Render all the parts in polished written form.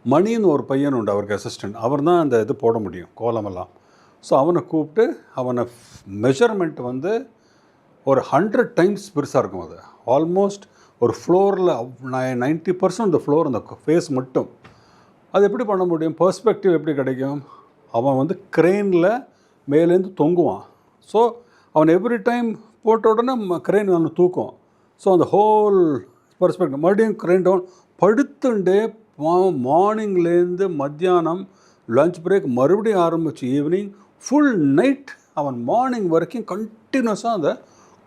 மணின்னு ஒரு பையன் உண்டு, அவருக்கு அசிஸ்டன்ட். அவர் தான் அந்த இது போட முடியும், கோலமெல்லாம். ஸோ அவனை கூப்பிட்டு அவனை மெஷர்மெண்ட் வந்து ஒரு 100 டைம்ஸ் பெருசாக இருக்கும். அது ஆல்மோஸ்ட் ஒரு ஃப்ளோரில் 90% அந்த ஃப்ளோர் அந்த ஃபேஸ் மட்டும். அது எப்படி பண்ண முடியும்? பெர்ஸ்பெக்டிவ் எப்படி கிடைக்கும்? அவன் வந்து க்ரெயினில் மேலேருந்து தொங்குவான். ஸோ அவன் எவ்ரி டைம் போட்ட உடனே க்ரெயின் அவனை தூக்கும். ஸோ அந்த ஹோல் பெர்ஸ்பெக்டிவ் மறுபடியும் க்ரெயின் டவுன் படுத்துண்டே மார்னிங்லேருந்து மத்தியானம் லஞ்ச் பிரேக் மறுபடியும் ஆரம்பிச்சு ஈவினிங் ஃபுல் நைட் அவன் மார்னிங் வரைக்கும் கண்டினியூஸாக அந்த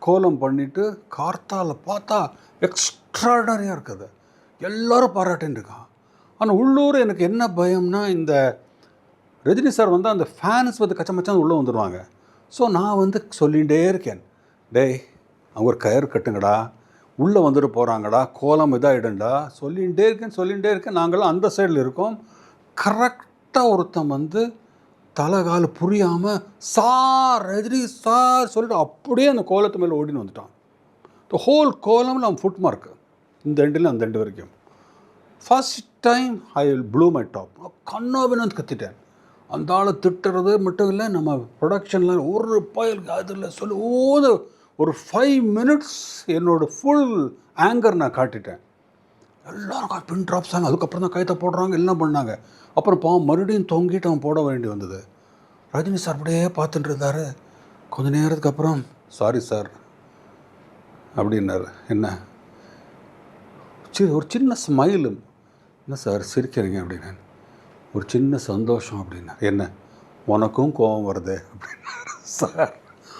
கோலம் பண்ணிவிட்டு கார்த்தால பார்த்தா எக்ஸ்ட்ராடனரியாக இருக்குது. எல்லோரும் பாராட்டின்னு இருக்கான். ஆனால் உள்ளூர் எனக்கு என்ன பயம்னா, இந்த ரஜினி சார் வந்து அந்த ஃபேன்ஸ் வந்து கச்சமச்சான் உள்ளே வந்துடுவாங்க. ஸோ நான் வந்து சொல்லிகிட்டே இருக்கேன், டேய் அவங்க ஒரு கயிறு கட்டுங்கடா, உள்ளே வந்துட்டு போகிறாங்கடா, கோலம் இதாகிடும்டா, சொல்லிகிட்டே இருக்கேன். நாங்களும் அந்த சைடில் இருக்கோம். கரெக்டாக ஒருத்தன் வந்து தலைகால் புரியாமல் சார் ரஜினி சார் சொல்லிட்டு அப்படியே அந்த கோலத்து மேலே ஓடின்னு வந்துட்டான். த ஹோல் கோலமில் அவன் ஃபுட் மார்க்கு, இந்த எண்டில் அந்த எண்டு வரைக்கும். First time I will blow my top. கண்ணாபின்னு கத்திட்டேன். அந்த ஆளை திட்டுறது மட்டும் இல்லை, நம்ம ப்ரொடக்ஷனில் ஒரு பயலுக்கு அதில் சொல்லி ஒரு 5 minutes என்னோடய ஃபுல் ஆங்கர் நான் காட்டிட்டேன். எல்லோரும் பின் ட்ராப்ஸாங்க. அதுக்கப்புறம் தான் கைத்தை போடுறாங்க, எல்லாம் பண்ணாங்க. அப்புறம் மறுபடியும் தொங்கிட்டு அவன் போட வேண்டி வந்தது. ரஜினி சார் அப்படியே பார்த்துட்டு இருந்தார். கொஞ்சம் நேரத்துக்கு அப்புறம் சாரி சார் அப்படின்னாரு. என்ன ஒரு சின்ன ஸ்மைலு. என்ன சார் சிரிக்கிறீங்க அப்படின்னா, ஒரு சின்ன சந்தோஷம் அப்படின்னா. என்ன உனக்கும் கோபம் வருது அப்படின்னாரு சார்.